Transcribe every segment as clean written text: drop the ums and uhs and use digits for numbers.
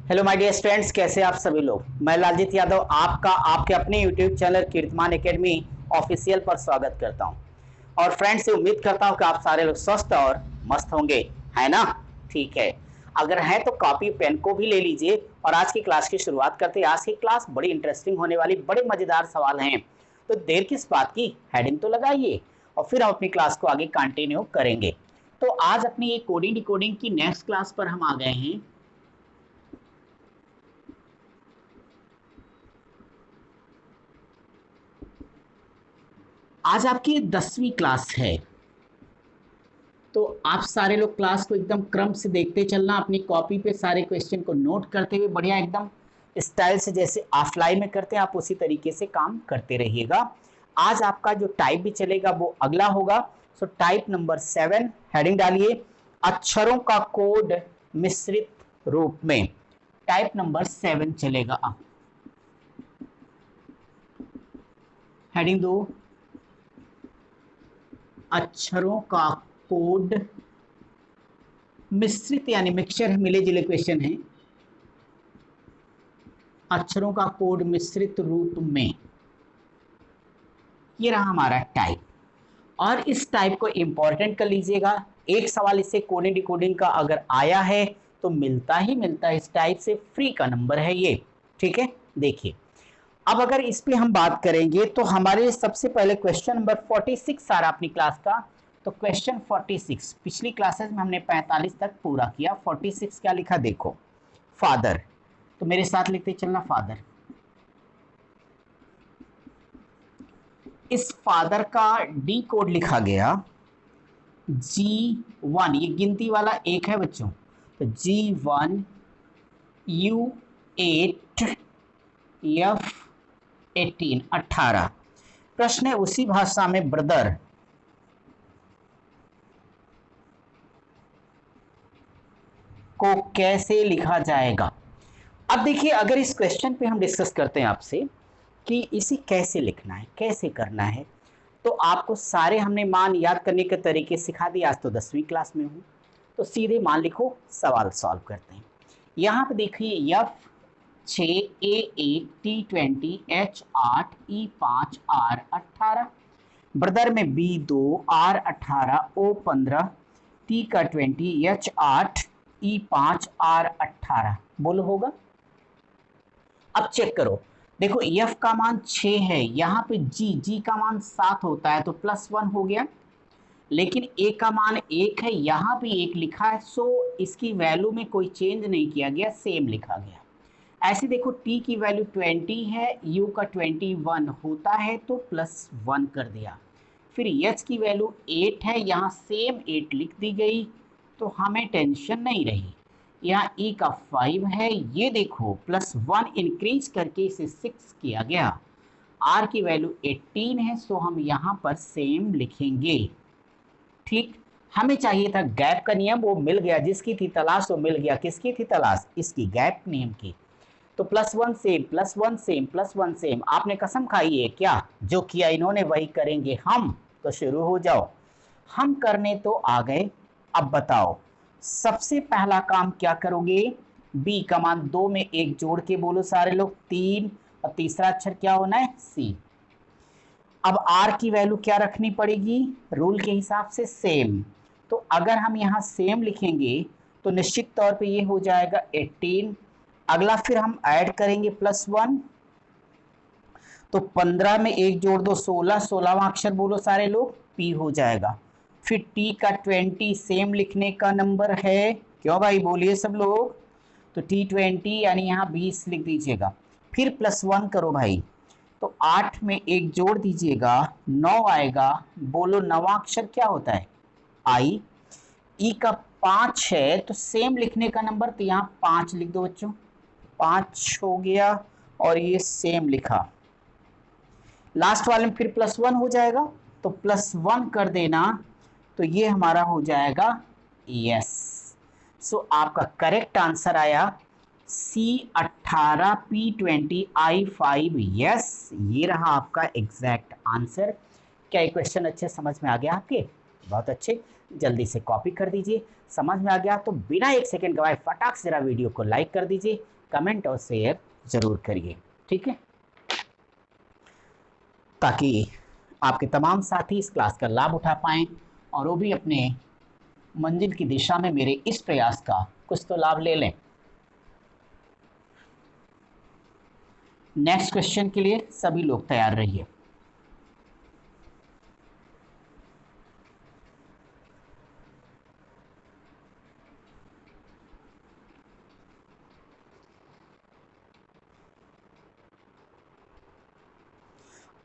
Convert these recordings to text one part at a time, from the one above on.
Hello my dear students, कैसे आप सभी लोग। मैं लालजीत यादव आपका आपके अपने यूट्यूब चैनल कीर्तिमान एकेडमी ऑफिशियल पर स्वागत करता हूं। और फ्रेंड्स, उम्मीद करता हूं कि आप सारे लोग स्वस्थ और मस्त होंगे, है ना। ठीक है, अगर है तो कॉपी पेन को भी ले लीजिए और आज की क्लास की शुरुआत करते हैं। आज की क्लास बड़ी इंटरेस्टिंग होने वाली, बड़े मजेदार सवाल हैं, तो देर किस बात की, हेडिंग तो लगाइए और फिर हम अपनी क्लास को आगे कंटिन्यू करेंगे। तो आज अपनी ये कोडिंग डिकोडिंग की नेक्स्ट क्लास पर हम आ गए हैं। आज आपकी 10वीं क्लास है, तो आप सारे लोग क्लास को एकदम क्रम से देखते चलना, अपनी कॉपी पे सारे क्वेश्चन को नोट करते हुए बढ़िया एकदम स्टाइल से, जैसे ऑफलाइन में करते हैं आप उसी तरीके से काम करते रहिएगा। आज आपका जो टाइप भी चलेगा वो अगला होगा। सो टाइप नंबर 7, हेडिंग डालिए अक्षरों का कोड मिश्रित रूप में। टाइप नंबर 7 चलेगा। हेडिंग दो, अक्षरों का कोड मिश्रित, यानी मिक्सचर है, मिले जुले क्वेश्चन है। अक्षरों का कोड मिश्रित रूप में, ये रहा हमारा टाइप। और इस टाइप को इंपॉर्टेंट कर लीजिएगा। एक सवाल इससे कोडिंग डिकोडिंग का अगर आया है तो मिलता ही मिलता है, इस टाइप से फ्री का नंबर है ये। ठीक है, देखिए अब अगर इस पे हम बात करेंगे तो हमारे सबसे पहले क्वेश्चन नंबर 46 आ रहा अपनी क्लास का। तो क्वेश्चन 46, पिछली क्लासेस में हमने 45 तक पूरा किया। 46 क्या लिखा देखो, फादर। तो मेरे साथ लिखते चलना, फादर। इस फादर का डी कोड लिखा गया G1, ये गिनती वाला एक है बच्चों, तो G1 U8 F18 18। प्रश्न है उसी भाषा में ब्रदर को कैसे लिखा जाएगा। अब देखिए, अगर इस क्वेश्चन पे हम डिस्कस करते हैं आपसे कि इसे कैसे लिखना है, कैसे करना है, तो आपको सारे हमने मान याद करने के तरीके सिखा दिए। आज तो 10वीं क्लास में हूँ, तो सीधे मान लिखो, सवाल सॉल्व करते हैं। यहाँ पे देखिए F6 A1 T20 H8 E5 R18, brother में B2 R18 O15 T का 20 H8 E5 R18, बोलो होगा। अब चेक करो, देखो F का मान 6 है, यहाँ पे G का मान 7 होता है तो +1 हो गया। लेकिन A का मान 1 है, यहाँ भी 1 लिखा है, सो इसकी वैल्यू में कोई चेंज नहीं किया गया, सेम लिखा गया। ऐसे देखो T की वैल्यू 20 है, U का 21 होता है तो +1 कर दिया। फिर H की वैल्यू 8 है, यहाँ सेम 8 लिख दी गई, तो हमें टेंशन नहीं रही। यहाँ E का 5 है, ये देखो +1 इंक्रीज करके इसे 6 किया गया। R की वैल्यू 18 है, सो हम यहाँ पर सेम लिखेंगे। ठीक, हमें चाहिए था गैप का नियम, वो मिल गया। जिसकी थी तलाश वो मिल गया। किसकी थी तलाश, इसकी, गैप नियम की। तो +1 सेम, +1 सेम, +1 सेम। आपने कसम खाई है क्या, जो किया इन्होंने वही करेंगे हम। तो शुरू हो जाओ, हम करने तो आ गए। अब बताओ सबसे पहला काम क्या करोगे। बी का मान 2 में 1 जोड़ के बोलो सारे लोग, 3, और तीसरा अक्षर क्या होना है, सी। अब आर की वैल्यू क्या रखनी पड़ेगी, रूल के हिसाब से सेम। तो अगर हम यहाँ सेम लिखेंगे तो निश्चित तौर पे ये हो जाएगा 18। अगला फिर हम ऐड करेंगे +1, तो 15 में 1 जोड़ दो 16, 16वां अक्षर बोलो सारे लोग, पी हो जाएगा। फिर टी का 20 सेम लिखने का नंबर है, क्यों भाई, बोलिए सब लोग। तो T20 यानी यहाँ 20 लिख दीजिएगा। फिर +1 करो भाई, तो 8 में 1 जोड़ दीजिएगा, 9 आएगा, बोलो 9वां अक्षर क्या होता है, आई। ई का 5 है, तो सेम लिखने का नंबर, तो यहाँ 5 लिख दो बच्चों, 5 हो गया, और ये सेम लिखा। लास्ट वाले में फिर +1 हो जाएगा, तो +1 कर देना, तो ये हमारा हो जाएगा यस। सो आपका करेक्ट आंसर आया C18 P20 I5, यस, ये रहा आपका एग्जैक्ट आंसर। क्या ये क्वेश्चन अच्छे समझ में आ गया आपके, बहुत अच्छे। जल्दी से कॉपी कर दीजिए, समझ में आ गया तो बिना 1 सेकंड गवाए फटाक से जरा वीडियो को लाइक कर दीजिए कमेंट और शेयर ज़रूर करिए, ठीक है, ताकि आपके तमाम साथी इस क्लास का लाभ उठा पाएँ और वो भी अपने मंजिल की दिशा में मेरे इस प्रयास का कुछ तो लाभ ले लें। नेक्स्ट क्वेश्चन के लिए सभी लोग तैयार रहिए।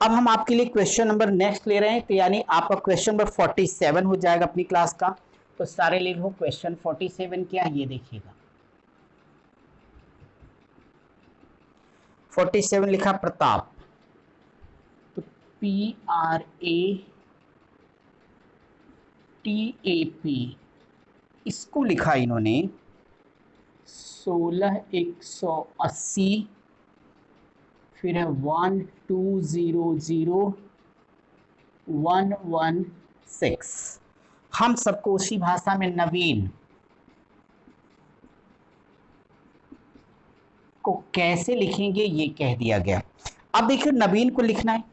अब हम आपके लिए क्वेश्चन नंबर नेक्स्ट ले रहे हैं, तो यानी आपका क्वेश्चन नंबर 47 हो जाएगा अपनी क्लास का। तो सारे लिखो क्वेश्चन 47 क्या है ये देखिएगा। 47 लिखा प्रताप, तो PRATAP, इसको लिखा इन्होंने 16180, फिर है 1200116। हम सबको उसी भाषा में नवीन को कैसे लिखेंगे ये कह दिया गया। अब देखिए नवीन को लिखना है।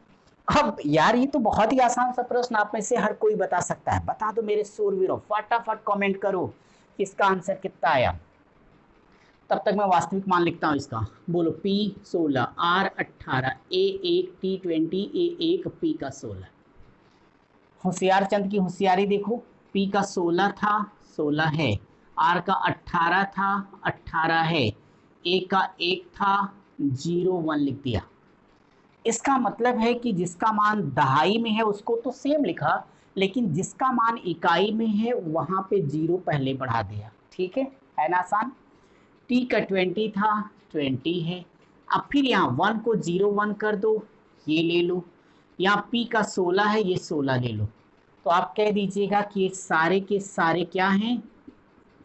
अब यार ये तो बहुत ही आसान सा प्रश्न, आप में से हर कोई बता सकता है। बता दो मेरे सूरवीरों, फटाफट कमेंट करो इसका आंसर कितना आया। तब तक मैं वास्तविक मान लिखता हूँ इसका। बोलो P16, R18, A1, T20, A1, P का 16। होशियार चंद की होशियारी देखो, P का 16 था, 16 है। R का 18 था, 18 है। A का 1 था, 01 लिख दिया। इसका मतलब है कि जिसका मान दहाई में है उसको तो सेम लिखा, लेकिन जिसका मान इकाई में है वहां पे 0 पहले बढ़ा दिया। ठीक है ना आसान। T का 20 था, 20 है। अब फिर यहाँ 1 को 01 कर दो, ये ले लो। यहाँ P का 16 है, ये 16 ले लो। तो आप कह दीजिएगा कि ये सारे के सारे क्या हैं,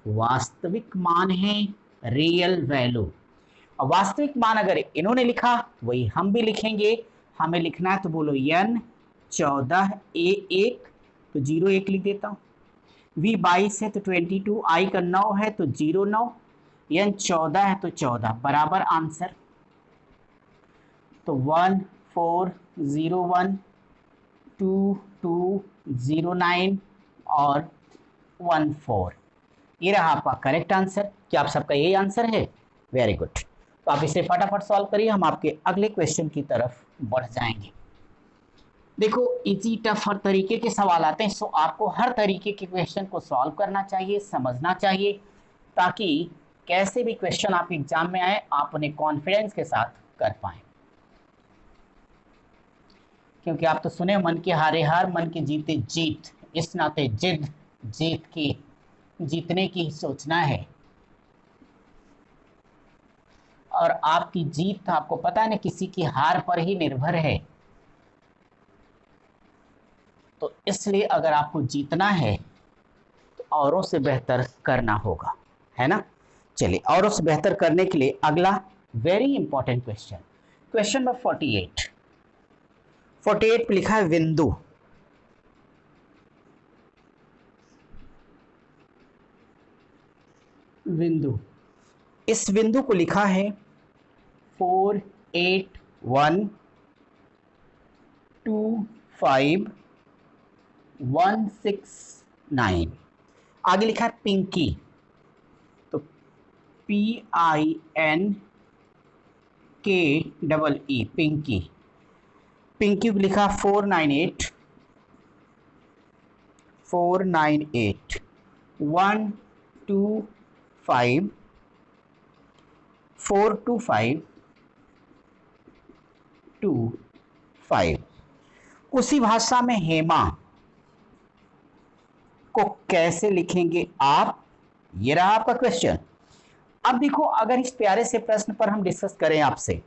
वास्तविक मान हैं, रियल वैल्यू। वास्तविक मान अगर इन्होंने लिखा वही हम भी लिखेंगे। हमें लिखना है तो बोलो N14A1, तो 01 लिख देता हूँ। V22 है तो 22, I का 9 है तो 09, N14 है तो 14, बराबर आंसर। तो 1401, 2209 और 14, ये रहा आपका करेक्ट आंसर। क्या आप सबका यही आंसर है? Very good. तो आप इसे फटाफट सॉल्व करिए, हम आपके अगले क्वेश्चन की तरफ बढ़ जाएंगे। देखो इजी टफ हर तरीके के सवाल आते हैं, सो आपको हर तरीके के क्वेश्चन को सॉल्व करना चाहिए, समझना चाहिए, ताकि कैसे भी क्वेश्चन आप एग्जाम में आए आप उन्हें कॉन्फिडेंस के साथ कर पाए। क्योंकि आप तो सुने मन के हारे हार, मन के जीते जीत, इस नाते जिद जीत की, जीतने की सोचना है। और आपकी जीत आपको पता है ना किसी की हार पर ही निर्भर है। तो इसलिए अगर आपको जीतना है तो औरों से बेहतर करना होगा, है ना। चलिए औरों से बेहतर करने के लिए अगला very important question, question number 48। 48 पे लिखा है बिंदु। बिंदु, इस बिंदु को लिखा है 4812516 आगे लिखा है पिंकी, तो PINKEE, पिंकी। पिंकी को लिखा 498 125 42525। उसी भाषा में हेमा को कैसे लिखेंगे आप, ये रहा आपका क्वेश्चन। अब देखो अगर इस प्यारे से प्रश्न पर हम डिस्कस करें आपसे,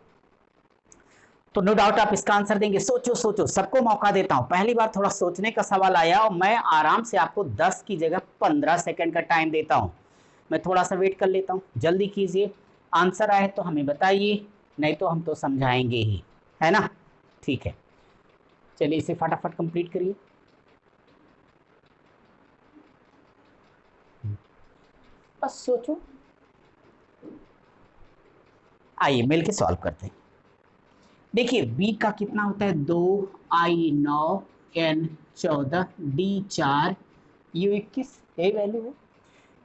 तो नो डाउट आप इसका आंसर देंगे। सोचो सोचो, सबको मौका देता हूं, पहली बार थोड़ा सोचने का सवाल आया और मैं आराम से आपको 10 की जगह 15 सेकंड का टाइम देता हूं। मैं थोड़ा सा वेट कर लेता हूं, जल्दी कीजिए। आंसर आए तो हमें बताइए, नहीं तो हम तो समझाएंगे ही, है ना। ठीक है, चलिए इसे फटाफट कंप्लीट करिए। बस सोचो। आइए मिलके सॉल्व करते हैं। देखिए बी का कितना होता है 2 आई 9 एन 14 डी 4 यू 21 ये वैल्यू है।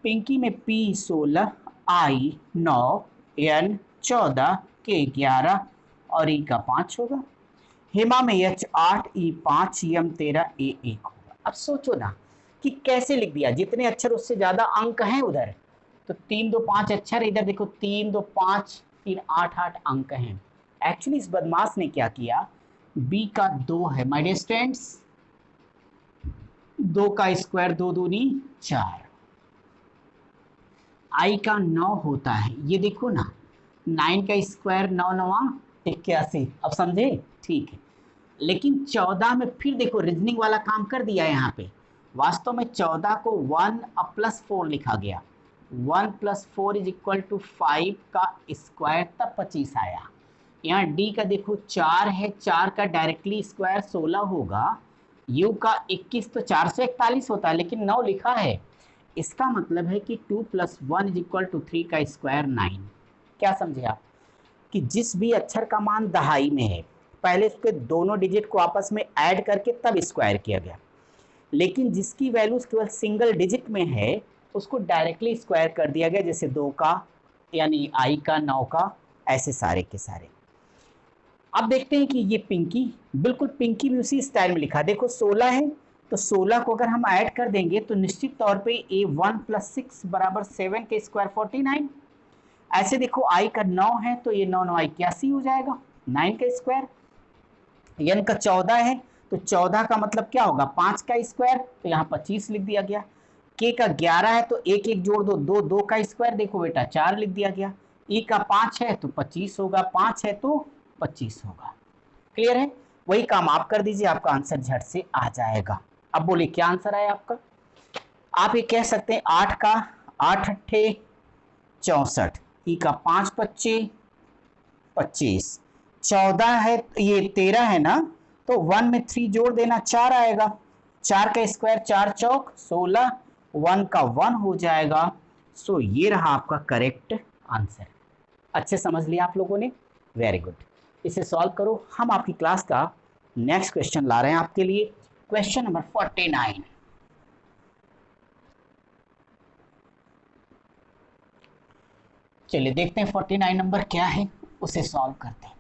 पिंकी में पी 16 आई 9 एन 14 के 11 और ई का 5 होगा। हेमा में एच 8 ई 5 एम 13 ए 1 होगा। अब सोचो ना कि कैसे लिख दिया, जितने अक्षर उससे ज्यादा अंक हैं उधर, तो 3 2 5 अक्षर, इधर देखो 3 2 5 3 8 8 अंक हैं। एक्चुअली इस बदमाश ने क्या किया, बी का 2 है माय डियर स्टूडेंट्स, 2 का स्क्वायर 2 दूनी 4, आई का 9 होता है, ये देखो ना 9 का स्क्वायर 9 9 81। अब समझे, ठीक है। लेकिन 14 में फिर देखो रीजनिंग वाला काम कर दिया है यहाँ पे। वास्तव में 14 को 1 प्लस 4 लिखा गया, 1 प्लस 4 इज इक्वल टू 5 का स्क्वायर, तब 25 आया। यहाँ डी का देखो 4 है, 4 का डायरेक्टली स्क्वायर 16 होगा, यू का 21 तो 441 होता है, लेकिन 9 लिखा है, इसका मतलब है कि 2 प्लस 1 इज इक्वल टू 3 का स्क्वायर 9। क्या समझे आप कि जिस भी अक्षर का मान दहाई में है पहले उसके दोनों डिजिट को आपस में ऐड करके तब स्क्वायर किया गया, लेकिन जिसकी वैल्यू केवल सिंगल डिजिट में है उसको डायरेक्टली स्क्वायर कर दिया गया, जैसे 2 का यानी आई का 9 का, ऐसे सारे के सारे। अब देखते हैं कि ये पिंकी, बिल्कुल पिंकी भी उसी स्टाइल में लिखा, देखो 16 है तो 16 को अगर हम ऐड कर देंगे तो निश्चित तौर पे ए 1 प्लस 6 बराबर 7 के स्क्वायर 49। ऐसे देखो आई का 9 है तो ये 9 9 81 हो जाएगा 9 का स्क्वायर। एन का 14 है तो 14 का मतलब क्या होगा 5 का स्क्वायर, तो यहाँ 25 लिख दिया गया। के का 11 है तो एक एक जोड़ दो, 2 2 का स्क्वायर, देखो बेटा 4 लिख दिया गया। ई का 5 है तो 25 होगा, 5 है तो 25 होगा। क्लियर है, वही काम आप कर दीजिए, आपका आंसर झट से आ जाएगा। अब बोलिए क्या आंसर आया आपका। आप ये कह सकते हैं 8 का 8 अट्ठे 64, ई का 5 25 25, 14 है ये 13 है ना, तो 1 में 3 जोड़ देना 4 आएगा, 4 का स्क्वायर 4 चौक 16, 1 का 1 हो जाएगा। सो ये रहा आपका करेक्ट आंसर। अच्छे समझ लिया आप लोगों ने, वेरी गुड। इसे सॉल्व करो। हम आपकी क्लास का नेक्स्ट क्वेश्चन ला रहे हैं आपके लिए, क्वेश्चन नंबर 49। चलिए देखते हैं 49 नंबर क्या है, उसे सॉल्व करते हैं।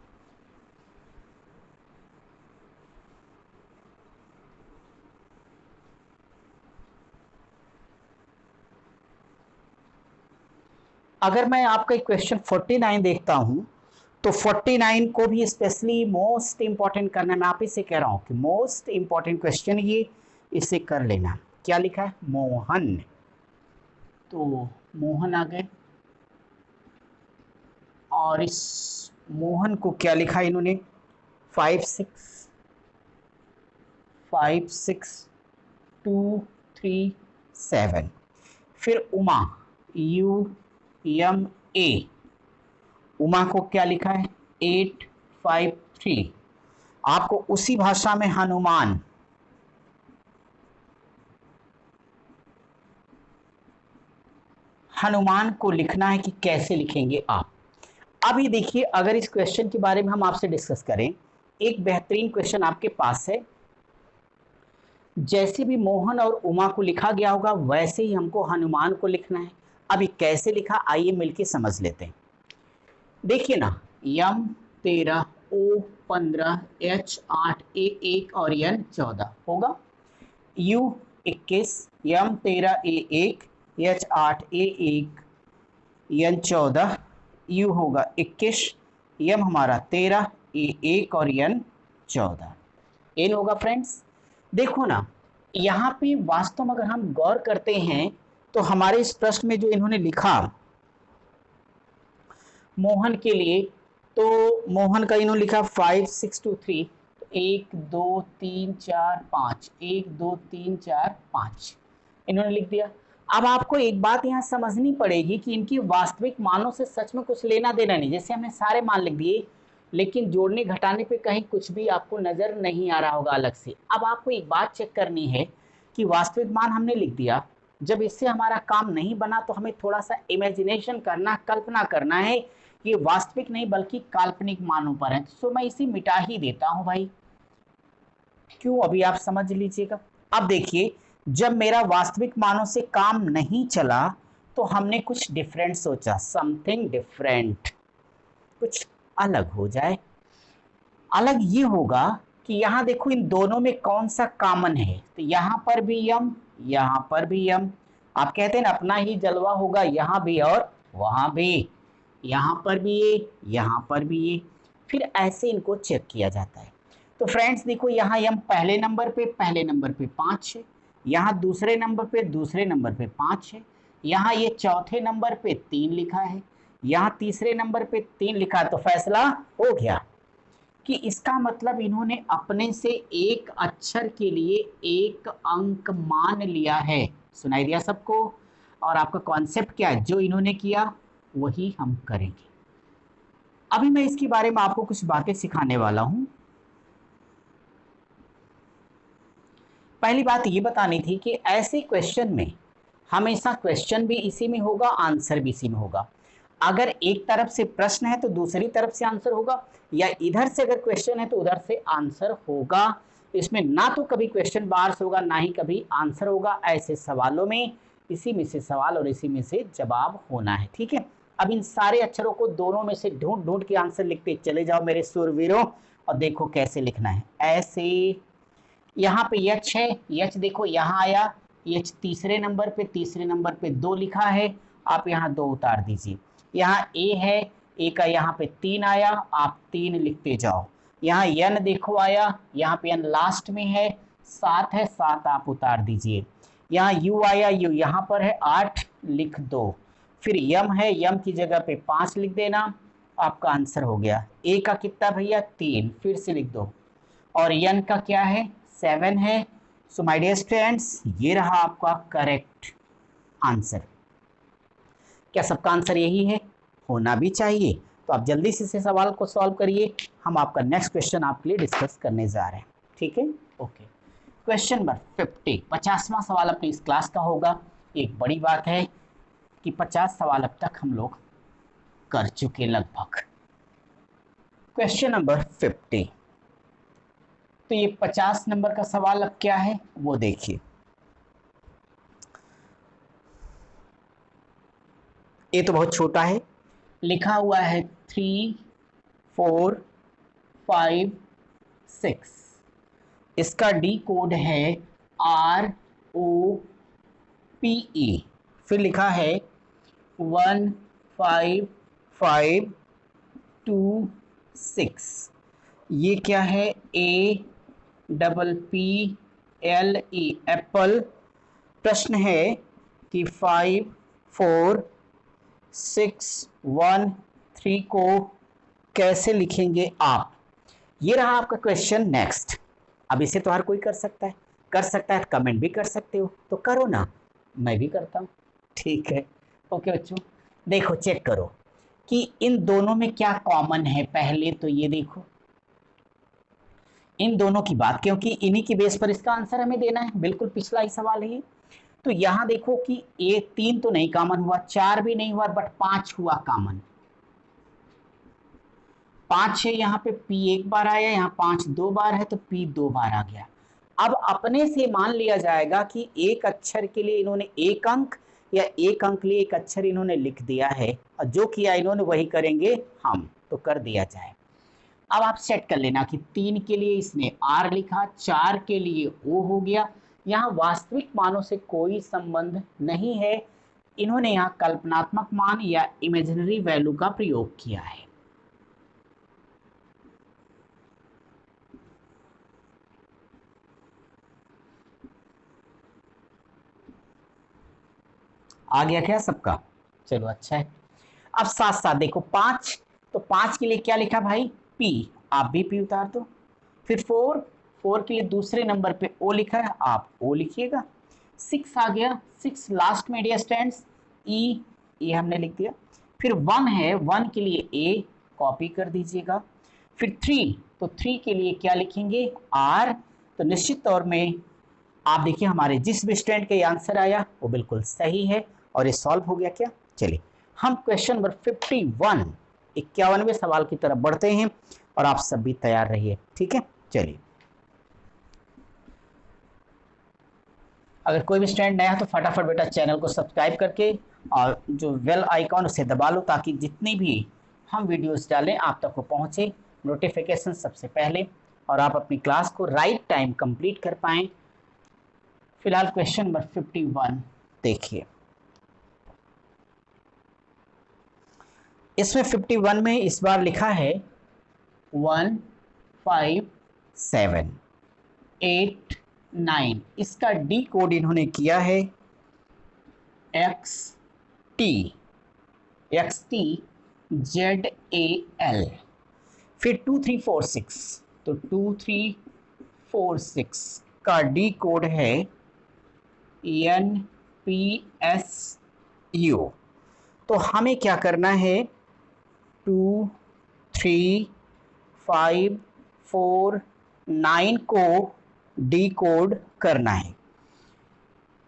अगर मैं आपका क्वेश्चन 49 देखता हूं तो 49 को भी स्पेशली मोस्ट इंपॉर्टेंट करना, मैं आप ही से कह रहा हूं कि मोस्ट इंपॉर्टेंट क्वेश्चन ये, इसे कर लेना। क्या लिखा है मोहन, तो मोहन आ गए, और इस मोहन को क्या लिखा इन्होंने 5 6 5 6 2 3 7। फिर Uma U M A, Uma को क्या लिखा है 8 5 3। आपको उसी भाषा में हनुमान, हनुमान को लिखना है कि कैसे लिखेंगे आप। अब ये देखिए, अगर इस क्वेश्चन के बारे में हम आपसे डिस्कस करें, एक बेहतरीन क्वेश्चन आपके पास है, जैसे भी मोहन और उमा को लिखा गया होगा वैसे ही हमको हनुमान को लिखना है। अभी कैसे लिखा आइए मिलके समझ लेते हैं। देखिए ना, यम 13 ओ 15 एच 8 ए 1 और एन 14 होगा, U 21 M 13 A 1 H 8 A 1 N 14, U होगा 21, यम हमारा 13 ए 1 और एन 14, एन होगा। फ्रेंड्स देखो ना, यहाँ पे वास्तव में अगर हम गौर करते हैं तो हमारे इस प्रश्न में जो इन्होंने लिखा मोहन के लिए, तो मोहन का इन्होंने लिखा 5 6 2 3, 1 2 3 4 5, 1 2 3 4 5 इन्होंने लिख दिया। अब आपको एक बात यहाँ समझनी पड़ेगी कि इनकी वास्तविक मानों से सच में कुछ लेना देना नहीं। जैसे हमने सारे मान लिख दिए, लेकिन जोड़ने घटाने पे कहीं कुछ भी आपको नजर नहीं आ रहा होगा अलग से। अब आपको एक बात चेक करनी है कि वास्तविक मान हमने लिख दिया, जब इससे हमारा काम नहीं बना तो हमें थोड़ा सा इमेजिनेशन करना, कल्पना करना है, ये वास्तविक नहीं बल्कि काल्पनिक मानों पर है, तो मैं इसे मिटा ही देता हूं भाई। क्यों, अभी आप समझ लीजिएगा। अब देखिए, जब मेरा वास्तविक मानों से काम नहीं चला तो हमने कुछ डिफरेंट सोचा, समथिंग डिफरेंट, कुछ अलग हो जाए। अलग ये होगा कि यहां देखो इन दोनों में कौन सा कॉमन है, तो यहां पर भी यम, यहां पर भी यम। आप कहते हैं ना अपना ही जलवा होगा, यहां भी और वहां भी, यहां पर भी ये, यहां पर भी ये, फिर ऐसे इनको चेक किया जाता है। तो फ्रेंड्स देखो, यहाँ यम पहले नंबर पे 5 है, यहाँ दूसरे नंबर पे 5 है, यहाँ ये चौथे नंबर पे 3 लिखा है, यहाँ तीसरे नंबर पे 3 लिखा है, तो फैसला हो गया कि इसका मतलब इन्होंने अपने से एक अक्षर के लिए एक अंक मान लिया है। सुनाई दिया सबको? और आपका कॉन्सेप्ट क्या है, जो इन्होंने किया वही हम करेंगे। अभी मैं इसके बारे में आपको कुछ बातें सिखाने वाला हूं। पहली बात ये बतानी थी कि ऐसे क्वेश्चन में हमेशा क्वेश्चन भी इसी में होगा, आंसर भी इसी में होगा। अगर एक तरफ से प्रश्न है तो दूसरी तरफ से आंसर होगा, या इधर से अगर क्वेश्चन है तो उधर से आंसर होगा। इसमें ना तो कभी क्वेश्चन बाहर से होगा, ना ही कभी आंसर होगा। ऐसे सवालों में इसी में से सवाल और इसी में से जवाब होना है, ठीक है। अब इन सारे अक्षरों को दोनों में से ढूंढ ढूंढ के आंसर लिखते चले जाओ मेरे सूरवीरों, और देखो कैसे लिखना है। ऐसे यहाँ पे यच है, यच देखो यहाँ आया, यच तीसरे नंबर पे 2 लिखा है, आप यहाँ 2 उतार दीजिए। यहाँ ए है, ए का यहाँ पे 3 आया, आप 3 लिखते जाओ। यहाँ यन देखो आया, यहाँ पे यन लास्ट में है, 7 है, 7 आप उतार दीजिए। यहाँ यू आया, यू यहाँ पर है, 8 लिख दो। फिर यम है, यम की जगह पे 5 लिख देना, आपका आंसर हो गया। ए का कितना भैया 3, फिर से लिख दो। और यन का क्या है 7 है। सो माय डियर स्टूडेंट्स, ये रहा आपका करेक्ट आंसर। क्या सबका आंसर यही है? होना भी चाहिए। तो आप जल्दी से इस सवाल को सॉल्व करिए, हम आपका नेक्स्ट क्वेश्चन आपके लिए डिस्कस करने जा रहे हैं, ठीक है। ओके, क्वेश्चन नंबर 50, 50वां सवाल अपनी इस क्लास का होगा। एक बड़ी बात है कि 50 सवाल अब तक हम लोग कर चुके लगभग। क्वेश्चन नंबर 50, तो ये 50 नंबर का सवाल अब क्या है वो देखिए। ये तो बहुत छोटा है, लिखा हुआ है 3 4 5 6। इसका डी कोड है ROPE, फिर लिखा है 1 5 5 2 6। ये क्या है APPLE एप्पल। प्रश्न है कि 5 4 6 1 3 को कैसे लिखेंगे आप। ये रहा आपका क्वेश्चन। नेक्स्ट, अब इसे तो हर कोई कर सकता है, कमेंट भी कर सकते हो, तो करो ना, मैं भी करता हूँ, ठीक है। ओके बच्चों, देखो चेक करो कि इन दोनों में क्या कॉमन है। पहले तो ये देखो इन दोनों की बात, क्योंकि इन्हीं की बेस पर इसका आंसर हमें देना है, बिल्कुल पिछला ही सवाल है। तो यहां देखो कि ये 3 तो नहीं कॉमन हुआ, 4 भी नहीं हुआ, बट 5 हुआ कॉमन। 5 है, यहाँ पे P एक बार आया, यहाँ 5 2 बार है, तो P 2 बार आ गया। अब अपने से मान लिया जाएगा कि एक अक्षर के लिए इन्होंने एक अंक, या एक अंक लिए एक अक्षर इन्होंने लिख दिया है, और जो किया इन्होंने वही करेंगे हम, तो कर दिया जाए। अब आप सेट कर लेना कि 3 के लिए इसने R लिखा, 4 के लिए O हो गया। यहाँ वास्तविक मानों से कोई संबंध नहीं है, इन्होंने यहाँ कल्पनात्मक मान या इमेजिनरी वैल्यू का प्रयोग किया है। आ गया क्या सबका? चलो अच्छा है। अब साथ साथ देखो 5, तो 5 के लिए क्या लिखा भाई P, आप भी P उतार दो। फिर 4 के लिए दूसरे नंबर पे O लिखा है, आप O लिखिएगा। 6 आ गया, 6 लास्ट में डियर स्टूडेंट्स E, ये हमने लिख दिया। फिर 1 है, 1 के लिए A कॉपी कर दीजिएगा। फिर 3, तो 3 के लिए क्या लिखेंगे R, तो निश्चित तौर में आप देखिए हमारे जिस भी स्टूडेंट का ये आंसर आया वो बिल्कुल सही है और ये सॉल्व हो गया क्या। चलिए हम क्वेश्चन नंबर 51 51वें सवाल की तरफ बढ़ते हैं और आप सब भी तैयार रहिए, ठीक है। चलिए अगर कोई भी स्टूडेंट नया है तो फटाफट बेटा चैनल को सब्सक्राइब करके और जो बेल आइकॉन उसे दबा लो ताकि जितनी भी हम वीडियोस डालें आप तक वो पहुंचे नोटिफिकेशन सबसे पहले और आप अपनी क्लास को राइट टाइम कंप्लीट कर पाएं। फिलहाल क्वेश्चन नंबर 51 देखिए, इसमें 51 में इस बार लिखा है 1 5 7 8 9, इसका डी कोड इन्होंने किया है XT ZAL, फिर 2 3 4 6, तो 2 3 4 6 का डी कोड है NPSU। तो हमें क्या करना है 2 3 5 4 9 को डी कोड करना है।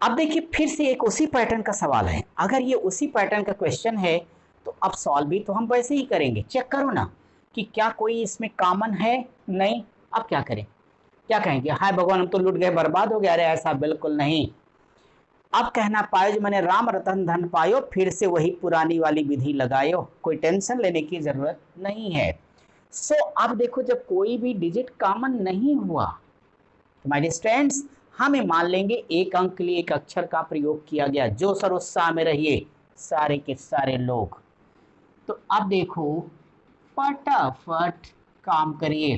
अब देखिए फिर से एक उसी पैटर्न का सवाल है, अगर ये उसी पैटर्न का क्वेश्चन है तो अब सॉल्व भी तो हम वैसे ही करेंगे। चेक करो ना कि क्या कोई इसमें कॉमन है, नहीं। अब क्या करें, क्या कहेंगे, हाय भगवान हम तो लूट गए बर्बाद हो गया। अरे ऐसा बिल्कुल नहीं, अब कहना पायो जो मैंने राम रतन धन पायो, फिर से वही पुरानी वाली विधि लगायो, कोई टेंशन लेने की जरूरत नहीं है। सो अब देखो जब कोई भी डिजिट कॉमन नहीं हुआ तो माय डियर स्टूडेंट्स हमें मान लेंगे एक अंक के लिए एक अक्षर का प्रयोग किया गया। जो सर उत्साह में रहिए सारे के सारे लोग। तो अब देखो फटाफट काम करिए।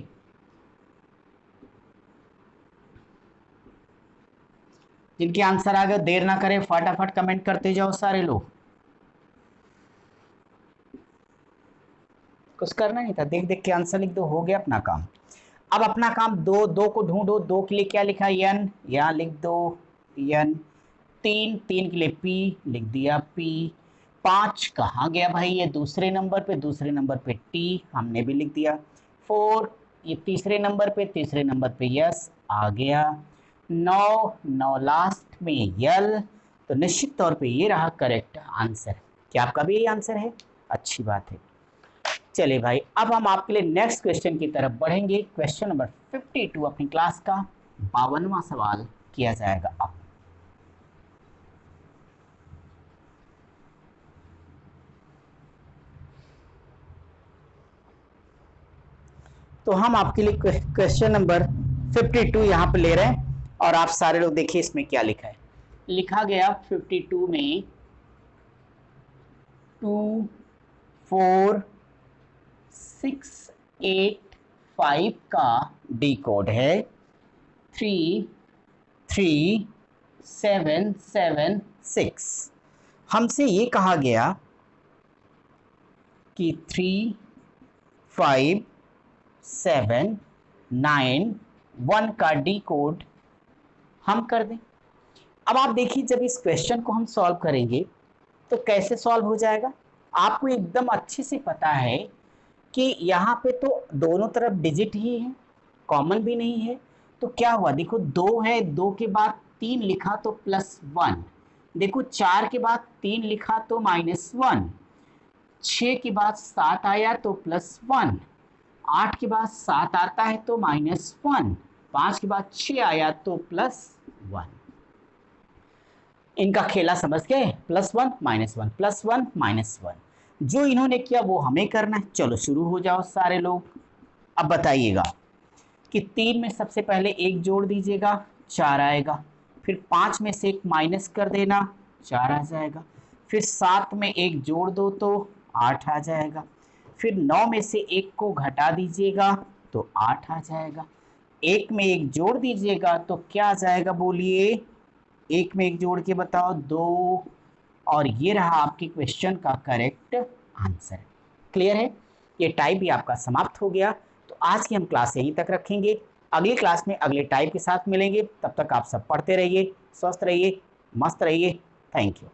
जिनके आंसर आ गए देर ना करें, फटाफट कमेंट करते जाओ सारे लोग। कुछ करना नहीं था, देख देख के आंसर लिख दो, हो गया अपना काम। अब अपना काम दो को ढूंढो। दो के लिए क्या लिखा एन, यहाँ लिख दो एन। तीन के लिए पी लिख दिया पी। 5 कहाँ गया भाई, ये दूसरे नंबर पे टी हमने भी लिख दिया। 4 ये तीसरे नंबर पे यस आ गया। 9 लास्ट में यल, तो निश्चित तौर पे ये रहा करेक्ट आंसर। क्या आपका भी यही आंसर है? अच्छी बात है। चलिए भाई अब हम आपके लिए नेक्स्ट क्वेश्चन की तरफ बढ़ेंगे। क्वेश्चन नंबर 52 अपनी क्लास का 52वां सवाल किया जाएगा अब। तो हम आपके लिए क्वेश्चन नंबर 52 यहाँ पे ले रहे हैं और आप सारे लोग देखिए इसमें क्या लिखा है। लिखा गया 52 में 2 4 6 8 5 का डी कोड है 3 3 7 7 6। हमसे ये कहा गया कि 3 5 7 9 1 का डी कोड हम कर दें। अब आप देखिए जब इस क्वेश्चन को हम सॉल्व करेंगे तो कैसे सॉल्व हो जाएगा। आपको एकदम अच्छे से पता है कि यहाँ पे तो दोनों तरफ डिजिट ही है, कॉमन भी नहीं है। तो क्या हुआ, देखो 2 है, 2 के बाद 3 लिखा तो +1। देखो 4 के बाद 3 लिखा तो -1। 6 के बाद 7 आया तो +1। 8 के बाद 7 आता है तो -1। 5 के बाद 6 आया तो +1। इनका खेला समझ गए, +1 -1 +1 -1। जो इन्होंने किया वो हमें करना है। चलो शुरू हो जाओ सारे लोग। अब बताइएगा कि 3 में सबसे पहले 1 जोड़ दीजिएगा 4 आएगा। फिर 5 में से 1 माइनस कर देना 4 आ जाएगा। फिर 7 में 1 जोड़ दो तो 8 आ जाएगा। फिर 9 में से 1 को घटा दीजिएगा तो 8 आ जाएगा। 1 में 1 जोड़ दीजिएगा तो क्या आ जाएगा बोलिए, 1 में 1 जोड़ के बताओ 2। और ये रहा आपके क्वेश्चन का करेक्ट आंसर। क्लियर है, ये टाइप भी आपका समाप्त हो गया। तो आज की हम क्लास यहीं तक रखेंगे। अगली क्लास में अगले टाइप के साथ मिलेंगे। तब तक आप सब पढ़ते रहिए, स्वस्थ रहिए, मस्त रहिए। Thank you.